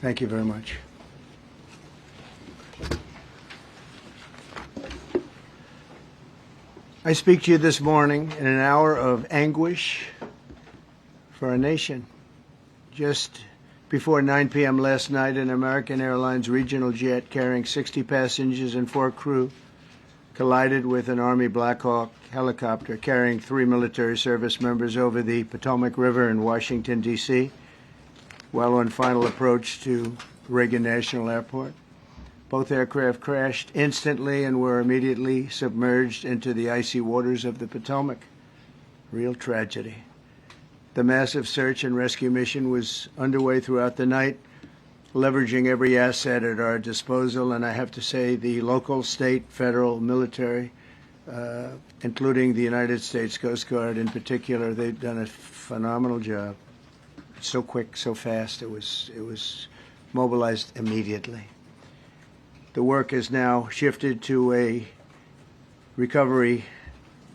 Thank you very much. I speak to you this morning in an hour of anguish for our nation. Just before 9 p.m. last night, an American Airlines regional jet carrying 60 passengers and 4 crew collided with an Army Black Hawk helicopter carrying 3 military service members over the Potomac River in Washington, D.C., while on final approach to Reagan National Airport. Both aircraft crashed instantly and were immediately submerged into the icy waters of the Potomac. Real tragedy. The massive search and rescue mission was underway throughout the night, leveraging every asset at our disposal, and I have to say the local, state, federal, military, including the United States Coast Guard in particular, they've done a phenomenal job. So quick, so fast, it was mobilized immediately. The work has now shifted to a recovery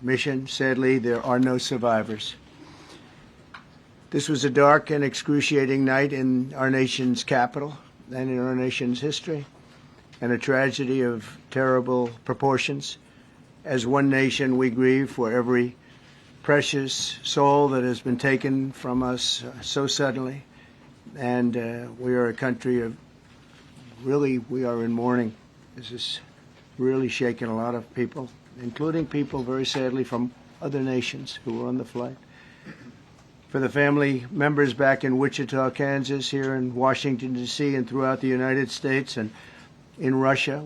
mission. Sadly, there are no survivors. This was a dark and excruciating night in our nation's capital and in our nation's history, and a tragedy of terrible proportions. As one nation, we grieve for every precious soul that has been taken from us so suddenly, and we are a country of we are in mourning. This is really shaking a lot of people, including people, very sadly, from other nations who were on the flight. For the family members back in Wichita, Kansas, here in Washington, D.C., and throughout the United States and in Russia,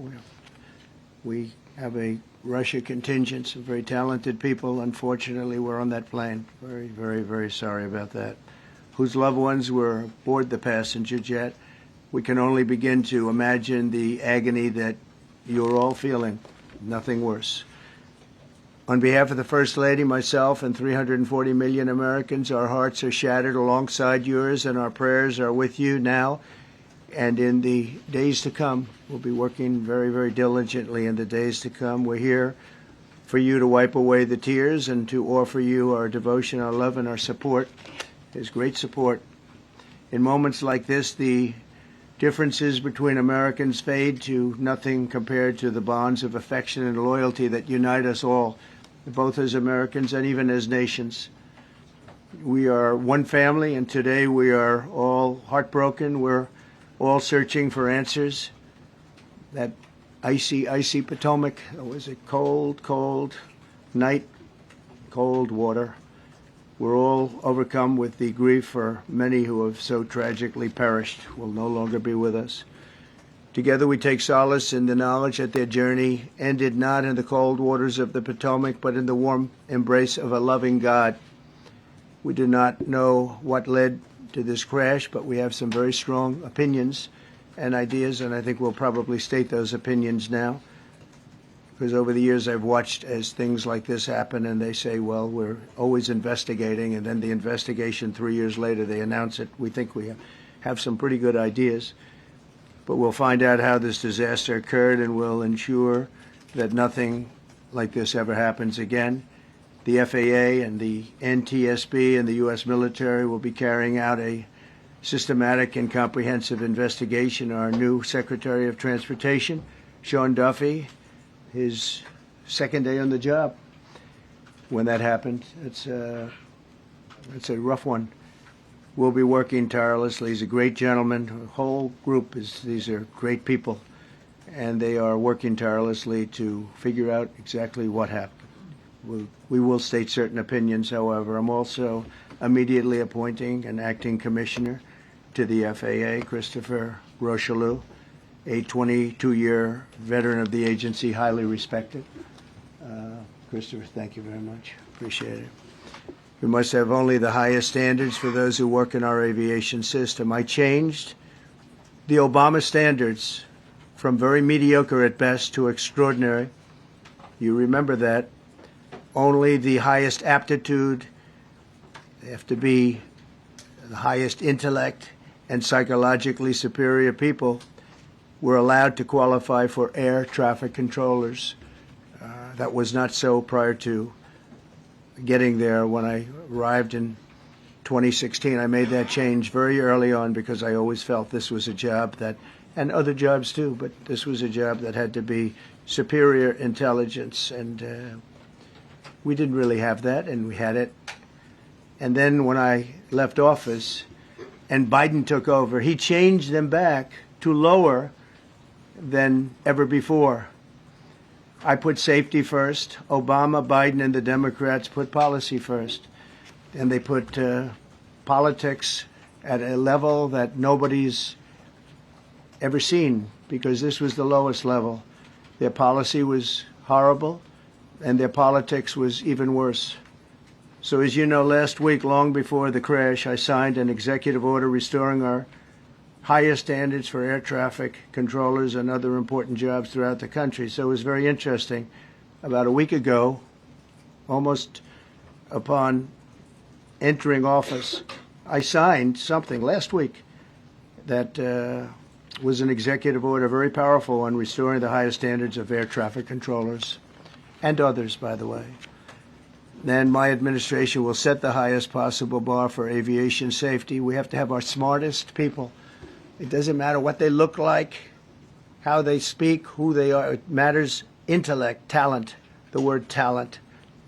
we have a Russia contingent, some very talented people, unfortunately, were on that plane. Very, very, very sorry about that. Whose loved ones were aboard the passenger jet. We can only begin to imagine the agony that you're all feeling. Nothing worse. On behalf of the First Lady, myself, and 340 million Americans, our hearts are shattered alongside yours, and our prayers are with you now and in the days to come. We'll be working very, very diligently in the days to come. We're here for you to wipe away the tears and to offer you our devotion, our love, and our support. There's great support. In moments like this, the differences between Americans fade to nothing compared to the bonds of affection and loyalty that unite us all, both as Americans and even as nations. We are one family, and today we are all heartbroken. We're all searching for answers. That icy, icy Potomac, it was a cold, cold night, cold water. We're all overcome with the grief for many who have so tragically perished, will no longer be with us. Together we take solace in the knowledge that their journey ended not in the cold waters of the Potomac, but in the warm embrace of a loving God. We do not know what led to this crash, but we have some very strong opinions and ideas, and I think we'll probably state those opinions now. Because over the years I've watched as things like this happen, and they say, well, we're always investigating, and then the investigation 3 years later, they announce it. We think we have some pretty good ideas, but we'll find out how this disaster occurred, and we'll ensure that nothing like this ever happens again. The FAA and the NTSB and the U.S. military will be carrying out a systematic and comprehensive investigation. Our new Secretary of Transportation, Sean Duffy, his second day on the job when that happened. It's a rough one. We'll be working tirelessly. He's a great gentleman. The whole group these are great people, and they are working tirelessly to figure out exactly what happened. We will state certain opinions, however. I'm also immediately appointing an acting commissioner to the FAA, Christopher Rocheleau, a 22-year veteran of the agency, highly respected. Christopher, thank you very much. Appreciate it. We must have only the highest standards for those who work in our aviation system. I changed the Obama standards from very mediocre at best to extraordinary. You remember that. Only the highest aptitude, they have to be the highest intellect and psychologically superior people were allowed to qualify for air traffic controllers. That was not so prior to getting there. When I arrived in 2016. I made that change very early on because I always felt this was a job that, and other jobs too, but this was a job that had to be superior intelligence, and we didn't really have that, and we had it. And then when I left office and Biden took over, he changed them back to lower than ever before. I put safety first. Obama, Biden, and the Democrats put policy first. And they put politics at a level that nobody's ever seen, because this was the lowest level. Their policy was horrible, and their politics was even worse. So as you know, last week, long before the crash, I signed an executive order restoring our highest standards for air traffic controllers and other important jobs throughout the country. So it was very interesting. About a week ago, almost upon entering office, I signed something last week that was an executive order, very powerful, on restoring the highest standards of air traffic controllers and others, by the way. Then my administration will set the highest possible bar for aviation safety. We have to have our smartest people. It doesn't matter what they look like, how they speak, who they are. It matters intellect, talent, the word talent.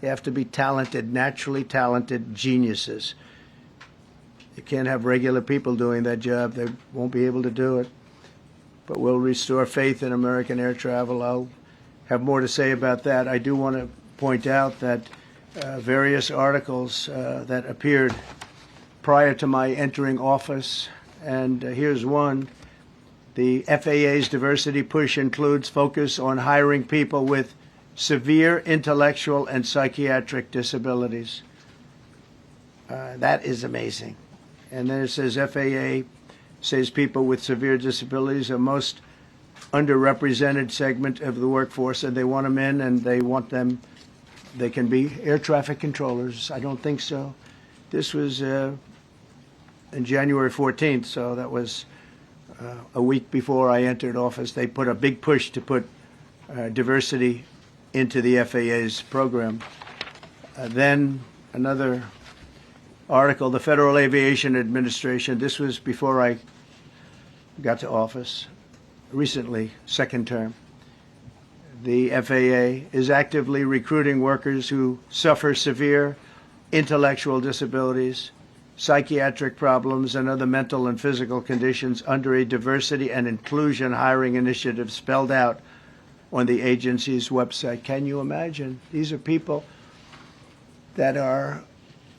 They have to be talented, naturally talented geniuses. You can't have regular people doing that job. They won't be able to do it. But we'll restore faith in American air travel. I'll have more to say about that. I do want to point out that various articles that appeared prior to my entering office, and here's one. The FAA's diversity push includes focus on hiring people with severe intellectual and psychiatric disabilities. That is amazing. And then it says FAA says people with severe disabilities are most underrepresented segment of the workforce, and they want them in, and they want them, they can be air traffic controllers. I don't think so. This was in January 14th, so that was a week before I entered office. They put a big push to put diversity into the FAA's program. Then another article, the Federal Aviation Administration, this was before I got to office, recently, second term. The FAA is actively recruiting workers who suffer severe intellectual disabilities, psychiatric problems, and other mental and physical conditions under a diversity and inclusion hiring initiative spelled out on the agency's website. Can you imagine? These are people that are,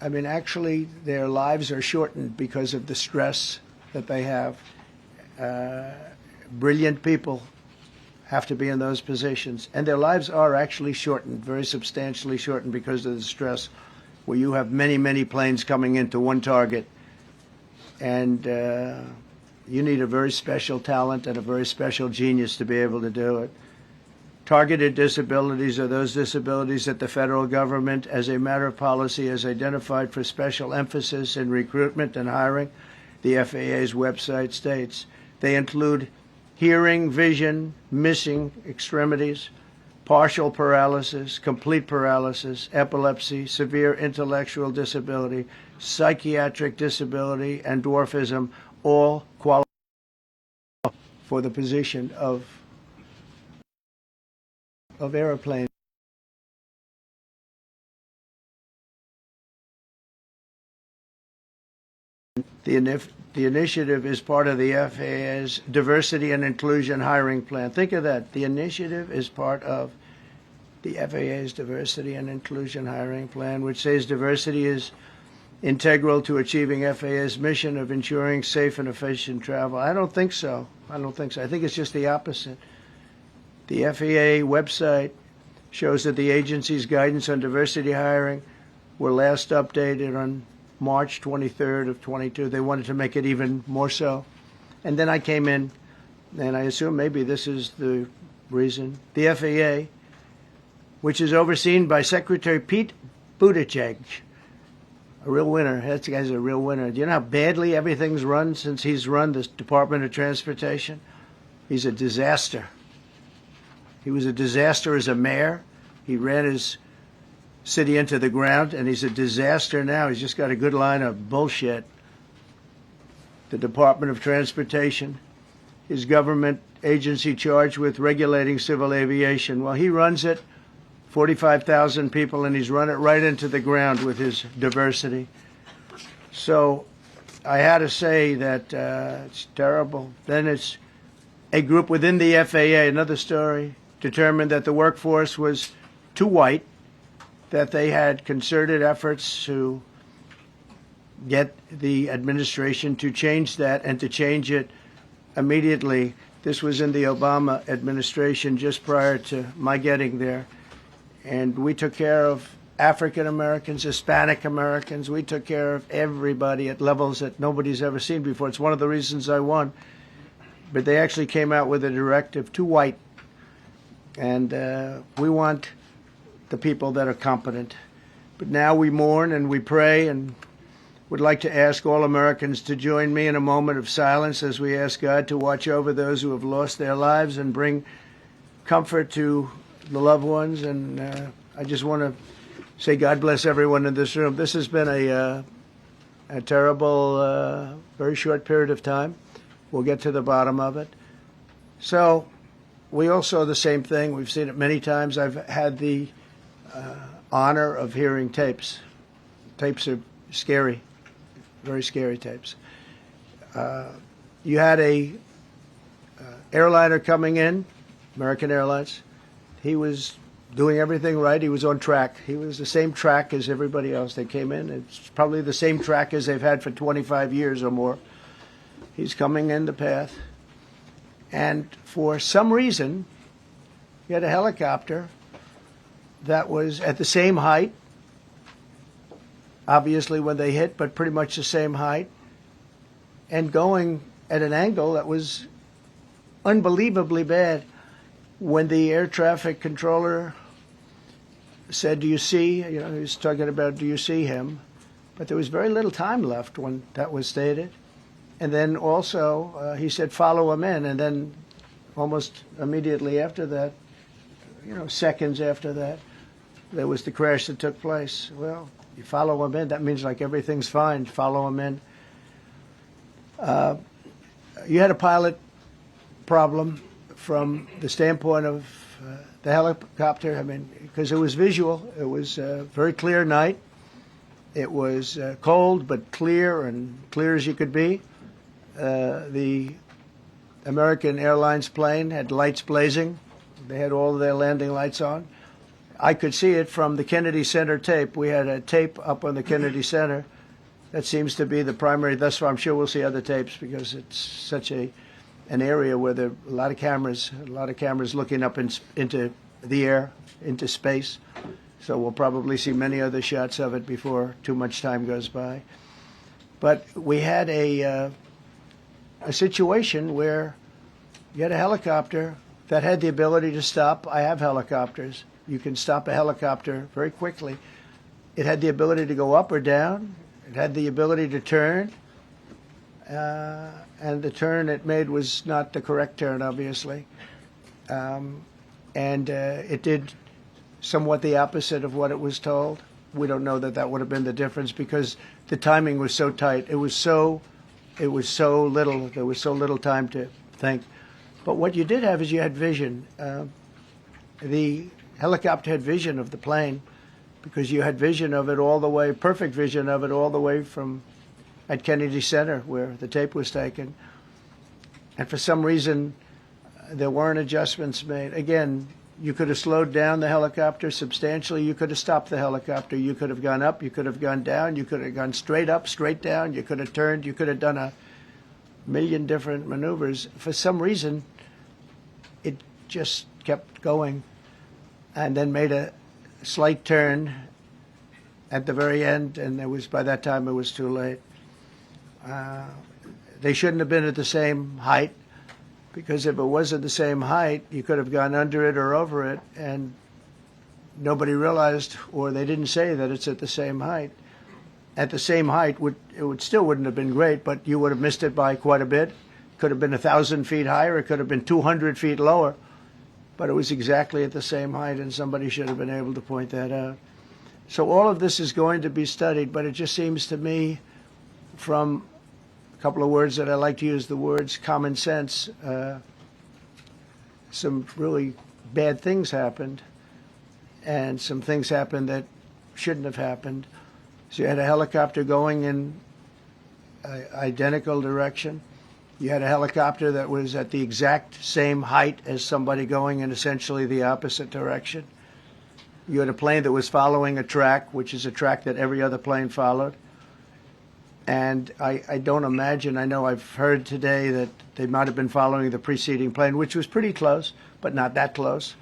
I mean, actually their lives are shortened because of the stress that they have. Brilliant people have to be in those positions, and their lives are actually shortened, very substantially shortened, because of the stress, where you have many, many planes coming into one target, and you need a very special talent and a very special genius to be able to do it. Targeted disabilities are those disabilities that the federal government, as a matter of policy, has identified for special emphasis in recruitment and hiring. The FAA's website states they include hearing, vision, missing extremities, partial paralysis, complete paralysis, epilepsy, severe intellectual disability, psychiatric disability, and dwarfism, all qualify for the position of airplane. The initiative is part of the FAA's diversity and inclusion hiring plan. Think of that. The initiative is part of the FAA's diversity and inclusion hiring plan, which says diversity is integral to achieving FAA's mission of ensuring safe and efficient travel. I don't think so. I think it's just the opposite. The FAA website shows that the agency's guidance on diversity hiring were last updated on March 23rd of 22. They wanted to make it even more so. And then I came in, and I assume maybe this is the reason. The FAA, which is overseen by Secretary Pete Buttigieg, a real winner. That guy's a real winner. Do you know how badly everything's run since he's run this Department of Transportation? He's a disaster. He was a disaster as a mayor. He ran his city into the ground, and he's a disaster now. He's just got a good line of bullshit. The Department of Transportation, his government agency charged with regulating civil aviation. Well, he runs it, 45,000 people, and he's run it right into the ground with his diversity. So I had to say that it's terrible. Then it's a group within the FAA, another story, determined that the workforce was too white, that they had concerted efforts to get the administration to change that and to change it immediately. This was in the Obama administration just prior to my getting there. And we took care of African Americans, Hispanic Americans. We took care of everybody at levels that nobody's ever seen before. It's one of the reasons I won. But they actually came out with a directive, too white. And we want the people that are competent. But now we mourn and we pray, and would like to ask all Americans to join me in a moment of silence as we ask God to watch over those who have lost their lives and bring comfort to the loved ones. And I just want to say God bless everyone in this room. This has been a terrible, very short period of time. We'll get to the bottom of it. So we all saw the same thing. We've seen it many times. I've had the honor of hearing tapes. Tapes are scary, very scary tapes. You had a airliner coming in, American Airlines. He was doing everything right. He was on track. He was the same track as everybody else that came in. It's probably the same track as they've had for 25 years or more. He's coming in the path. And for some reason, you had a helicopter that was at the same height, obviously when they hit, but pretty much the same height, and going at an angle that was unbelievably bad. When the air traffic controller said, "Do you see?" He was talking about, "Do you see him?" But there was very little time left when that was stated. And then also he said, "Follow him in." And then almost immediately after that, seconds after that, there was the crash that took place. Well, you follow him in. That means like everything's fine. Follow him in. You had a pilot problem from the standpoint of the helicopter. I mean, because it was visual. It was a very clear night. It was cold but clear, and clear as you could be. The American Airlines plane had lights blazing. They had all of their landing lights on. I could see it from the Kennedy Center tape. We had a tape up on the Kennedy Center. That seems to be the primary. Thus far, I'm sure we'll see other tapes because it's such an area where there are a lot of cameras looking up into the air, into space. So we'll probably see many other shots of it before too much time goes by. But we had a situation where you had a helicopter that had the ability to stop. I have helicopters. You can stop a helicopter very quickly. It had the ability to go up or down. It had the ability to turn. And the turn it made was not the correct turn, obviously. And it did somewhat the opposite of what it was told. We don't know that would have been the difference because the timing was so tight. It was so little. There was so little time to think. But what you did have is you had vision. The helicopter had vision of the plane because you had vision of it all the way, perfect vision of it all the way from at Kennedy Center where the tape was taken. And for some reason, there weren't adjustments made. Again, you could have slowed down the helicopter substantially. You could have stopped the helicopter. You could have gone up. You could have gone down. You could have gone straight up, straight down. You could have turned. You could have done a million different maneuvers. For some reason, it just kept going and then made a slight turn at the very end, and by that time it was too late. They shouldn't have been at the same height, because if it was at the same height, you could have gone under it or over it, and nobody realized, or they didn't say that it's at the same height. At the same height, it still wouldn't have been great, but you would have missed it by quite a bit. It could have been 1,000 feet higher. It could have been 200 feet lower. But it was exactly at the same height, and somebody should have been able to point that out. So all of this is going to be studied, but it just seems to me, from a couple of words that I like to use, the words common sense, some really bad things happened, and some things happened that shouldn't have happened. So you had a helicopter going in an identical direction. You had a helicopter that was at the exact same height as somebody going in essentially the opposite direction. You had a plane that was following a track, which is a track that every other plane followed. And I don't imagine, I know I've heard today that they might have been following the preceding plane, which was pretty close, but not that close,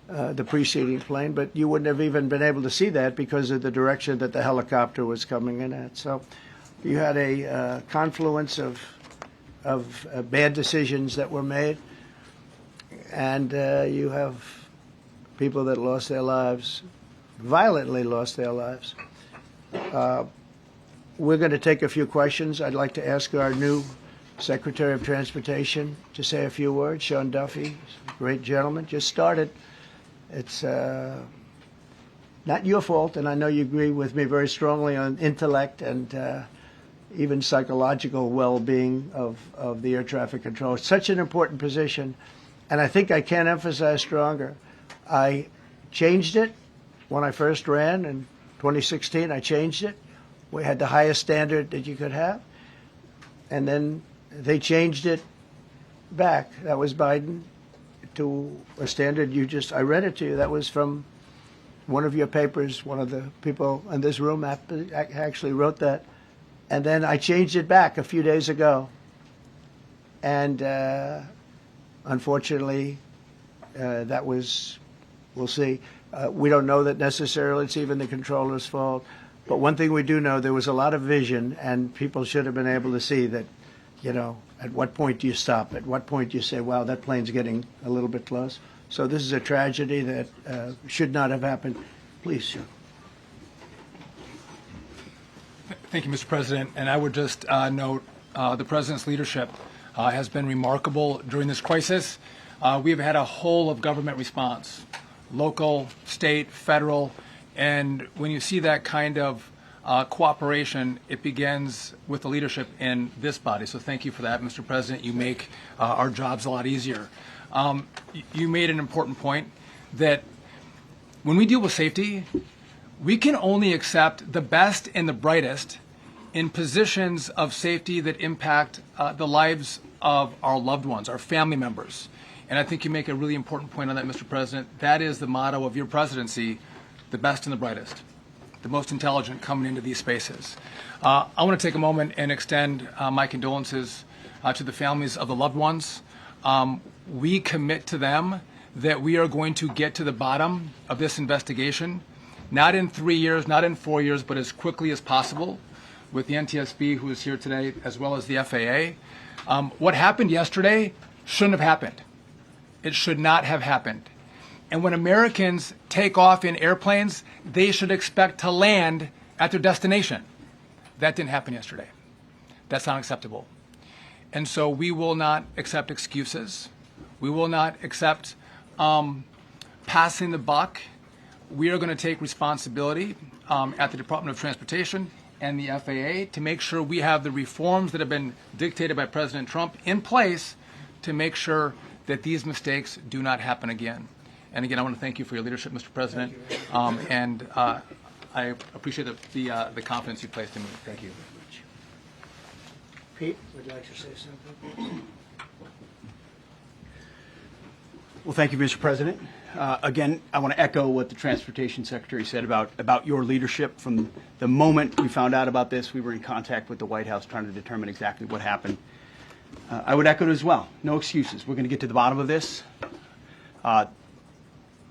the preceding plane. But you wouldn't have even been able to see that because of the direction that the helicopter was coming in at. So you had a confluence of bad decisions that were made, and you have people that lost their lives, violently lost their lives. We're going to take a few questions. I'd like to ask our new Secretary of Transportation to say a few words. Sean Duffy, great gentleman, just started. It's not your fault, and I know you agree with me very strongly on intellect and even psychological well-being of the air traffic control. It's such an important position, and I think I can't emphasize stronger. I changed it when I first ran in 2016. I changed it. We had the highest standard that you could have, and then they changed it back. That was Biden, to a standard I read it to you. That was from one of your papers. One of the people in this room actually wrote that. And then I changed it back a few days ago. And unfortunately, that was, we'll see. We don't know that necessarily it's even the controller's fault. But one thing we do know, there was a lot of vision, and people should have been able to see that, at what point do you stop? At what point do you say, wow, that plane's getting a little bit close? So this is a tragedy that should not have happened. Please, Sean. Thank you, Mr. President. And I would just note the President's leadership has been remarkable during this crisis. We have had a whole of government response, local, state, federal, and when you see that kind of cooperation, it begins with the leadership in this body. So thank you for that, Mr. President. You make our jobs a lot easier. You made an important point that when we deal with safety, we can only accept the best and the brightest in positions of safety that impact the lives of our loved ones, our family members. And I think you make a really important point on that, Mr. President. That is the motto of your presidency: the best and the brightest, the most intelligent coming into these spaces. I want to take a moment and extend my condolences to the families of the loved ones. We commit to them that we are going to get to the bottom of this investigation, not in 3 years, not in 4 years, but as quickly as possible, with the NTSB, who is here today, as well as the FAA. What happened yesterday shouldn't have happened. It should not have happened. And when Americans take off in airplanes, they should expect to land at their destination. That didn't happen yesterday. That's not acceptable. And so we will not accept excuses. We will not accept passing the buck. We are going to take responsibility at the Department of Transportation and the FAA to make sure we have the reforms that have been dictated by President Trump in place to make sure that these mistakes do not happen again. And again, I want to thank you for your leadership, Mr. President, and I appreciate the confidence you placed in me. Thank you. Pete, would you like to say something? Well, thank you, Mr. President. Again, I want to echo what the Transportation Secretary said about your leadership. From the moment we found out about this, we were in contact with the White House trying to determine exactly what happened. I would echo it as well. No excuses. We're going to get to the bottom of this.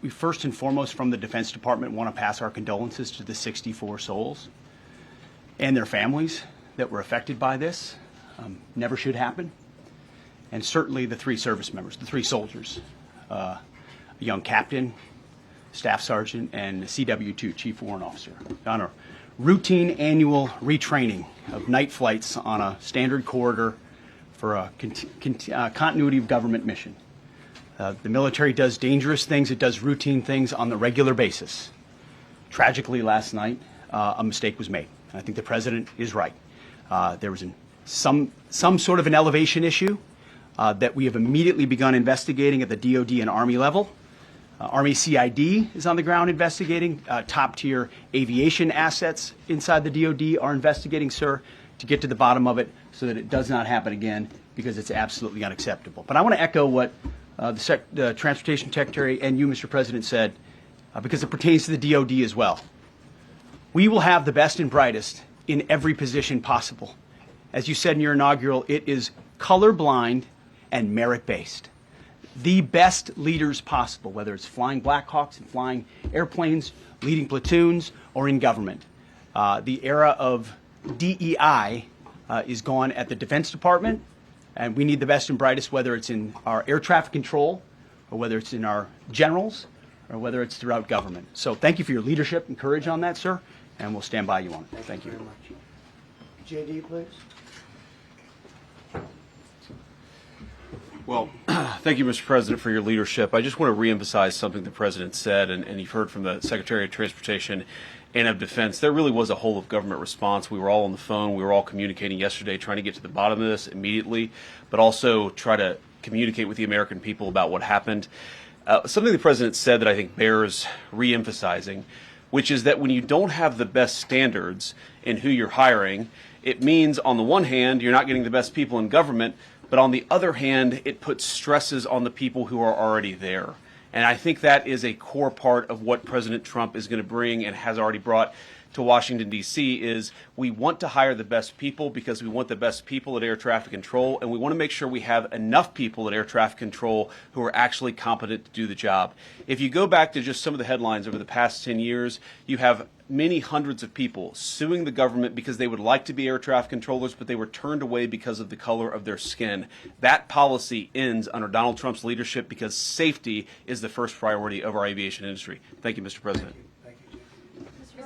We first and foremost, from the Defense Department, want to pass our condolences to the 64 souls and their families that were affected by this. Never should happen. And certainly the 3 service members, the 3 soldiers, a young captain, staff sergeant, and a CW2, Chief Warrant Officer, on a routine annual retraining of night flights on a standard corridor for a continuity of government mission. The military does dangerous things. It does routine things on the regular basis. Tragically, last night, a mistake was made. And I think the president is right. There was some sort of an elevation issue that we have immediately begun investigating at the DoD and Army level. Army CID is on the ground investigating. Top-tier aviation assets inside the DoD are investigating, sir, to get to the bottom of it so that it does not happen again, because it's absolutely unacceptable. But I want to echo what the Transportation Secretary and you, Mr. President, said, because it pertains to the DoD as well. We will have the best and brightest in every position possible. As you said in your inaugural, it is colorblind and merit-based. The best leaders possible, whether it's flying Blackhawks and flying airplanes, leading platoons, or in government. The era of DEI is gone at the Defense Department, and we need the best and brightest, whether it's in our air traffic control, or whether it's in our generals, or whether it's throughout government. So thank you for your leadership and courage on that, sir, and we'll stand by you on it. Thank you. Very much. JD, please. Well, thank you, Mr. President, for your leadership. I just want to reemphasize something the President said, and you've heard from the Secretary of Transportation and of Defense. There really was a whole of government response. We were all on the phone. We were all communicating yesterday, trying to get to the bottom of this immediately, but also try to communicate with the American people about what happened. Something the President said that I think bears reemphasizing, which is that when you don't have the best standards in who you're hiring, it means, on the one hand, you're not getting the best people in government, but on the other hand, it puts stresses on the people who are already there. And I think that is a core part of what President Trump is going to bring and has already brought to Washington, D.C., is we want to hire the best people because we want the best people at air traffic control, and we want to make sure we have enough people at air traffic control who are actually competent to do the job. If you go back to just some of the headlines over the past 10 years, you have many hundreds of people suing the government because they would like to be air traffic controllers, but they were turned away because of the color of their skin. That policy ends under Donald Trump's leadership because safety is the first priority of our aviation industry. Thank you, Mr. President.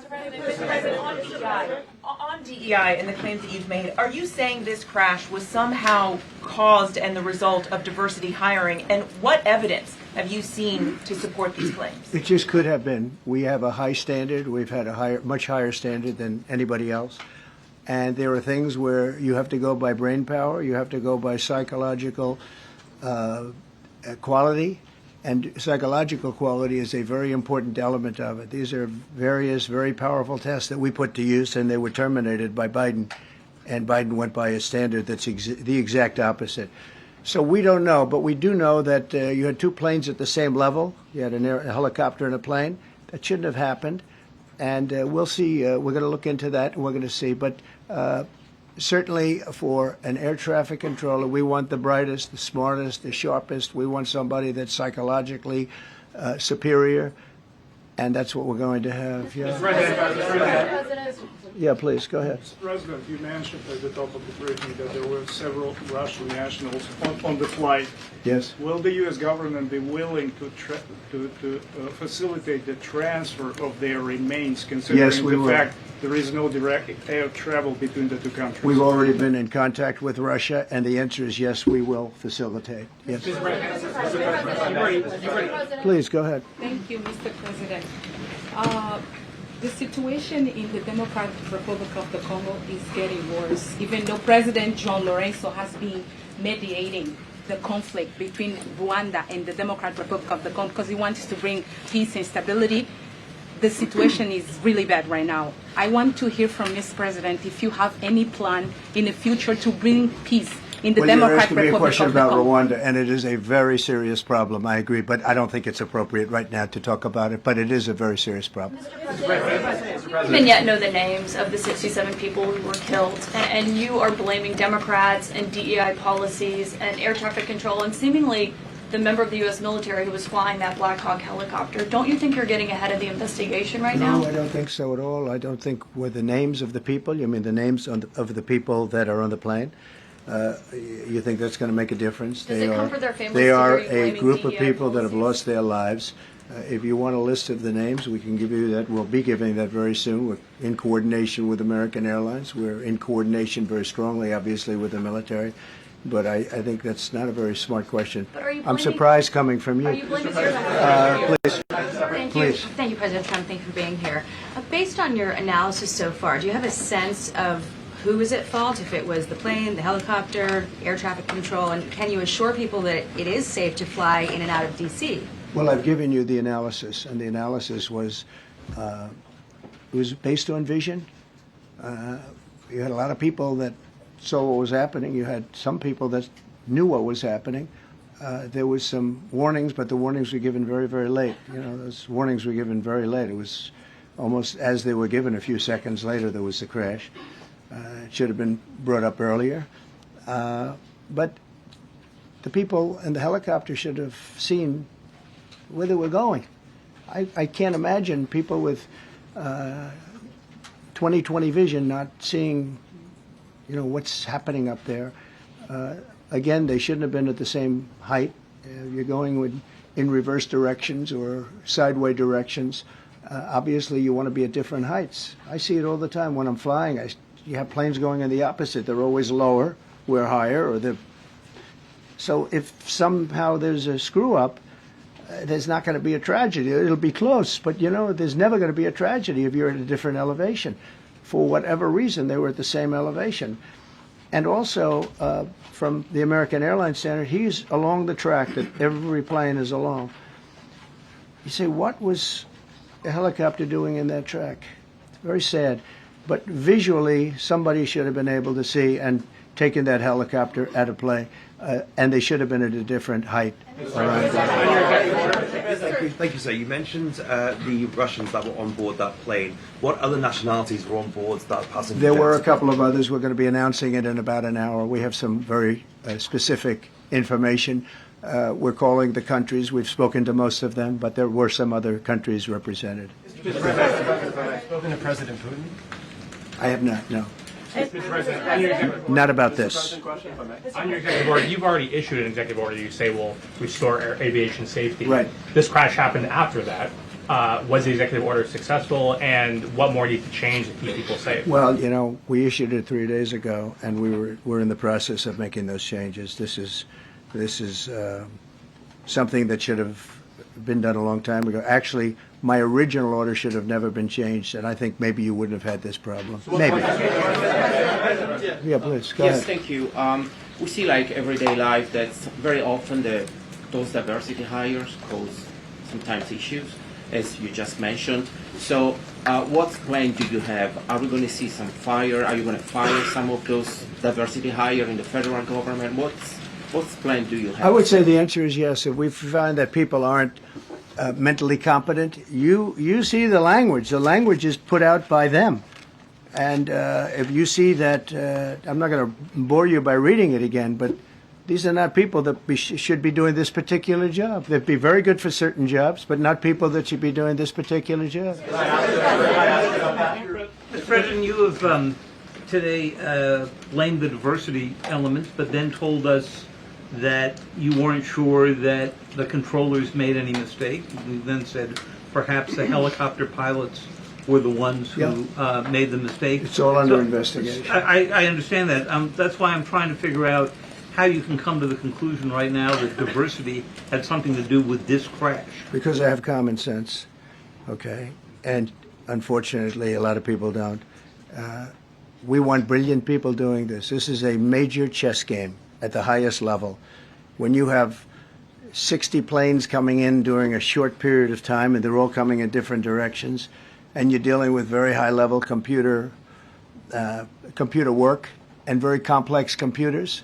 Mr. President, on DEI and the claims that you've made, are you saying this crash was somehow caused and the result of diversity hiring? And what evidence have you seen to support these claims? It just could have been. We have a high standard. We've had a much higher standard than anybody else. And there are things where you have to go by brain power, you have to go by psychological quality. And psychological quality is a very important element of it. These are various very powerful tests that we put to use, and they were terminated by Biden. And Biden went by a standard that's the exact opposite. So we don't know, but we do know that you had two planes at the same level. You had a helicopter and a plane. That shouldn't have happened. And we'll see. We're going to look into that, and we're going to see. But certainly for an air traffic controller, we want the brightest, the smartest, the sharpest. We want somebody that's psychologically superior, and that's what we're going to have. Yeah. Yeah, please, go ahead. Mr. President, you mentioned at the top of the briefing that there were several Russian nationals on the flight. Yes. Will the U.S. government be willing to facilitate the transfer of their remains, considering Yes, we the will. fact there is no direct air travel between the two countries? We've already been in contact with Russia, and the answer is yes, we will facilitate. Yes. Please, go ahead. Thank you, Mr. President. The situation in the Democratic Republic of the Congo is getting worse, even though President John Lorenzo has been mediating the conflict between Rwanda and the Democratic Republic of the Congo because he wants to bring peace and stability. The situation is really bad right now. I want to hear from Ms. President if you have any plan in the future to bring peace in the Well, you're Democratic asking me a Republic question of the about Congo. Rwanda, and it is a very serious problem. I agree, but I don't think it's appropriate right now to talk about it. But it is a very serious problem. We even yet know the names of the 67 people who were killed, and you are blaming Democrats and DEI policies and air traffic control and seemingly the member of the U.S. military who was flying that Black Hawk helicopter. Don't you think you're getting ahead of the investigation right now? No, I don't think so at all. I don't think with the names of the people. You mean the names of the people that are on the plane? You think that's going to make a difference? Does it comfort their families They to are hear you a blaming group of DEI people that have policies? lost their lives. If you want a list of the names, we can give you that. We'll be giving that very soon. We're in coordination with American Airlines. We're in coordination very strongly, obviously, with the military. But I think that's not a very smart question. But are you I'm blaming- surprised coming from you. Are you blaming your Please. Please. Thank you, President Trump. Thank you for being here. Based on your analysis so far, do you have a sense of who is at fault, if it was the plane, the helicopter, air traffic control, and can you assure people that it is safe to fly in and out of D.C.? Well, I've given you the analysis, and the analysis was it was based on vision. You had a lot of people that saw what was happening. You had some people that knew what was happening. There was some warnings, but the warnings were given very, very late. You know, those warnings were given very late. It was almost as they were given. A few seconds later, there was the crash. It should have been brought up earlier. But the people in the helicopter should have seen where they were going. I can't imagine people with 20/20 vision not seeing, you know, what's happening up there. Again, they shouldn't have been at the same height. You're going in reverse directions or sideway directions. Obviously, you want to be at different heights. I see it all the time when I'm flying. You have planes going in the opposite. They're always lower. We're higher. So if somehow there's a screw up, there's not going to be a tragedy. It'll be close, but you know, there's never going to be a tragedy if you're at a different elevation. For whatever reason, they were at the same elevation. And also, from the American Airlines standard, he's along the track that every plane is along. You say, what was a helicopter doing in that track? It's very sad. But visually, somebody should have been able to see and taken that helicopter out of play, and they should have been at a different height. Thank you, sir. You mentioned the Russians that were on board that plane. What other nationalities were on board that passenger There jet? were a couple of others. We're going to be announcing it in about an hour. We have some very specific information. We're calling the countries. We've spoken to most of them, but there were some other countries represented. Mr. President, spoken to President Putin? I have not, no. Mr. President, on your executive order, Not about this. on your executive order, you've already issued an executive order. You say will restore aviation safety. Right. This crash happened after that. Was the executive order successful, and what more needs to change to keep people safe? Well, you know, we issued it 3 days ago, and we're in the process of making those changes. This is something that should have been done a long time ago. Actually, my original order should have never been changed, and I think maybe you wouldn't have had this problem. Maybe. Yeah, please, go Yes, ahead. thank you. We see like everyday life that very often those diversity hires cause sometimes issues, as you just mentioned. So what plan do you have? Are we going to see some fire? Are you going to fire some of those diversity hire in the federal government? What plan do you have? I would say the answer is yes. If we find that people aren't mentally competent, you see the language. The language is put out by them. And if you see that, I'm not going to bore you by reading it again, but these are not people that should be doing this particular job. They'd be very good for certain jobs, but not people that should be doing this particular job. Mr. President, you have today blamed the diversity elements, but then told us that you weren't sure that the controllers made any mistake. You then said perhaps the helicopter pilots were the ones who made the mistake. It's all under investigation. I understand that. That's why I'm trying to figure out how you can come to the conclusion right now that diversity had something to do with this crash. Because I have common sense, okay? And unfortunately, a lot of people don't. We want brilliant people doing this. This is a major chess game at the highest level. When you have 60 planes coming in during a short period of time, and they're all coming in different directions, and you're dealing with very high-level computer work and very complex computers.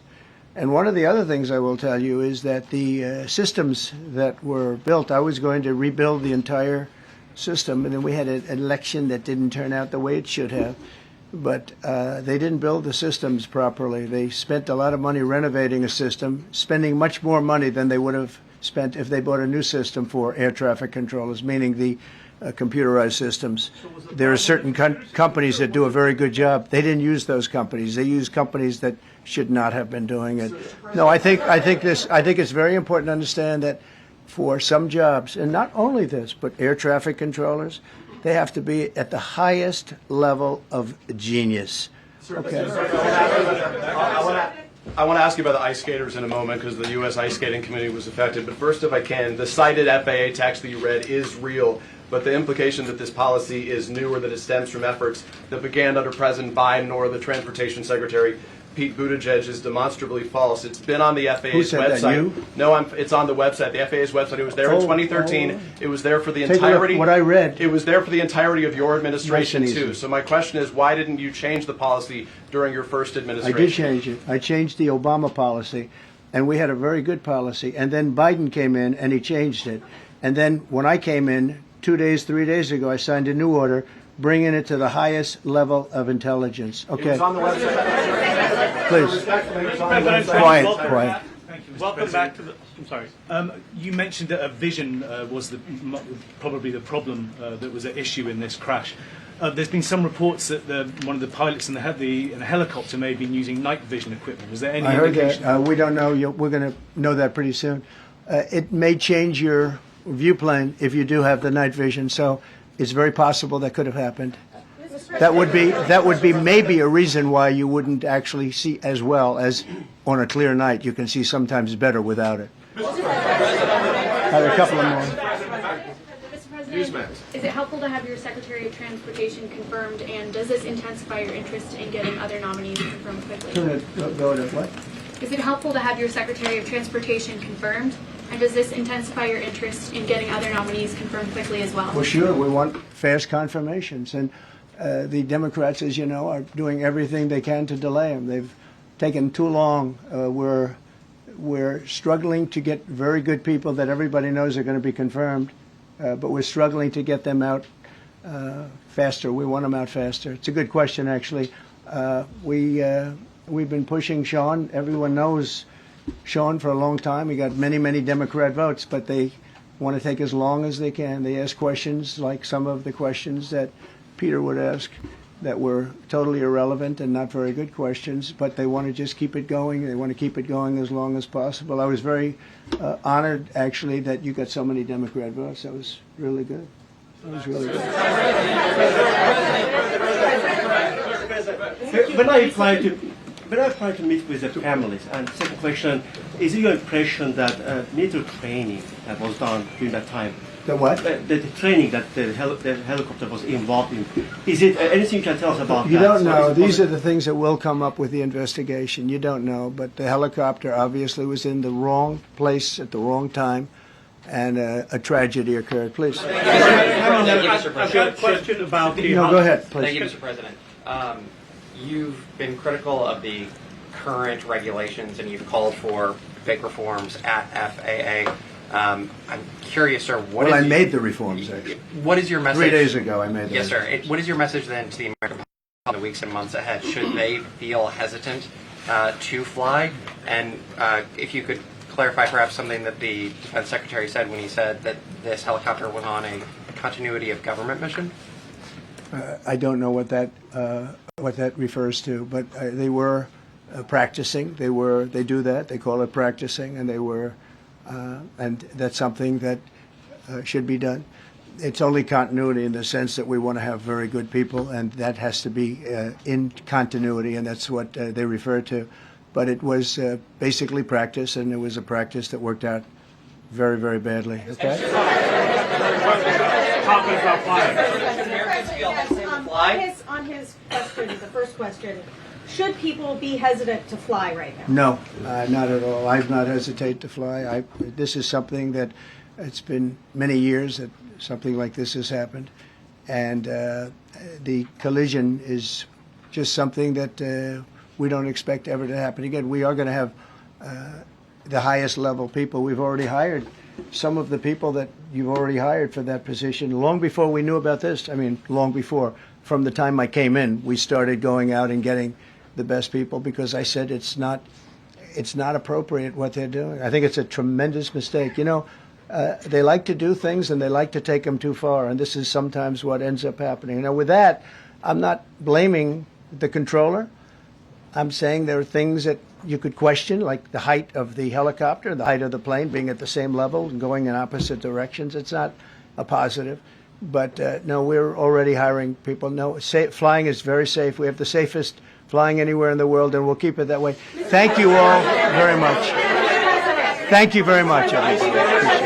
And one of the other things I will tell you is that the systems that were built, I was going to rebuild the entire system, and then we had an election that didn't turn out the way it should have. But they didn't build the systems properly. They spent a lot of money renovating a system, spending much more money than they would have spent if they bought a new system for air traffic controllers, meaning the computerized systems. There are certain companies that do a very good job. They didn't use those companies. They used companies that should not have been doing it. No, I think it's very important to understand that for some jobs, and not only this, but air traffic controllers, they have to be at the highest level of genius. Okay. I want to ask you about the ice skaters in a moment because the U.S. Ice Skating Community was affected. But first, if I can, the cited FAA text that you read is real, but the implication that this policy is new or that it stems from efforts that began under President Biden or the Transportation Secretary Pete Buttigieg is demonstrably false. It's been on the FAA's Who said website. That, you? No, it's on the website, the FAA's website. It was there in 2013. It was there for the Take entirety. a look, what I read. It was there for the entirety of your administration Nice and too. easy. So my question is, why didn't you change the policy during your first I administration? did change it. I changed the Obama policy, and we had a very good policy. And then Biden came in, and he changed it. And then when I came in 3 days ago, I signed a new order bringing it to the highest level of intelligence. Okay. It was on the website. Please. Quiet. Thank you, Mr. Welcome President. Back to the. I'm sorry. You mentioned that a vision was probably the problem that was at issue in this crash. There's been some reports that one of the pilots in the helicopter may have been using night vision equipment. Was there any I heard indication? that. We don't know. We're going to know that pretty soon. It may change your view plane if you do have the night vision. So it's very possible that could have happened. That would be maybe a reason why you wouldn't actually see as well as on a clear night. You can see sometimes better without it. Have a couple of more. Mr. President, is it helpful to have your Secretary of Transportation confirmed, and does this intensify your interest in getting other nominees confirmed quickly? Go to what? Is it helpful to have your Secretary of Transportation confirmed, and does this intensify your interest in getting other nominees confirmed quickly as well? Well, sure. We want fast confirmations. And the Democrats, as you know, are doing everything they can to delay them. They've taken too long. We're struggling to get very good people that everybody knows are going to be confirmed, but we're struggling to get them out faster. We want them out faster. It's a good question, actually. We've been pushing Sean. Everyone knows Sean for a long time. He got many, many Democrat votes, but they want to take as long as they can. They ask questions like some of the questions that Peter would ask that were totally irrelevant and not very good questions, but they want to just keep it going. They want to keep it going as long as possible. I was very honored, actually, that you got so many Democrat votes. That was really good. That was really good. When I try to meet with the families, and second question, is it your impression that military training that was done during that time, the what? The training that the helicopter was involved in, is it anything you can tell us about You that? don't know. These are the things that will come up with the investigation. You don't know, but the helicopter obviously was in the wrong place at the wrong time, and a tragedy occurred. Please. Thank you, Mr. President. I've got a question about the. No, go ahead, please. Thank you, Mr. President. You've been critical of the current regulations, and you've called for big reforms at FAA. I'm curious, sir. I made the reforms, actually. What is your message? 3 days ago, I made them. Yes, sir. What is your message then to the American public in the weeks and months ahead? Should they feel hesitant to fly? And if you could clarify perhaps something that the Defense Secretary said when he said that this helicopter was on a continuity of government mission? I don't know what that refers to, but they were practicing. They do that. They call it practicing, and they were. And that's something that should be done. It's only continuity in the sense that we want to have very good people, and that has to be in continuity, and that's what they refer to. But it was basically practice, and it was a practice that worked out very, very badly. Okay? On his question, the first question, should people be hesitant to fly right now? No, not at all. I've not hesitated to fly. This is something that it's been many years that something like this has happened, and the collision is just something that we don't expect ever to happen again. We are going to have the highest level people. We've already hired some of the people that you've already hired for that position long before we knew about this. I mean, long before. From the time I came in, we started going out and getting the best people because I said it's not appropriate what they're doing. I think it's a tremendous mistake. You know, they like to do things and they like to take them too far, and this is sometimes what ends up happening. Now, with that, I'm not blaming the controller. I'm saying there are things that you could question, like the height of the helicopter, the height of the plane being at the same level and going in opposite directions. It's not a positive. But no, we're already hiring people. No, flying is very safe. We have the safest flying anywhere in the world, and we'll keep it that way. Thank you all very much. Thank you very much, everybody.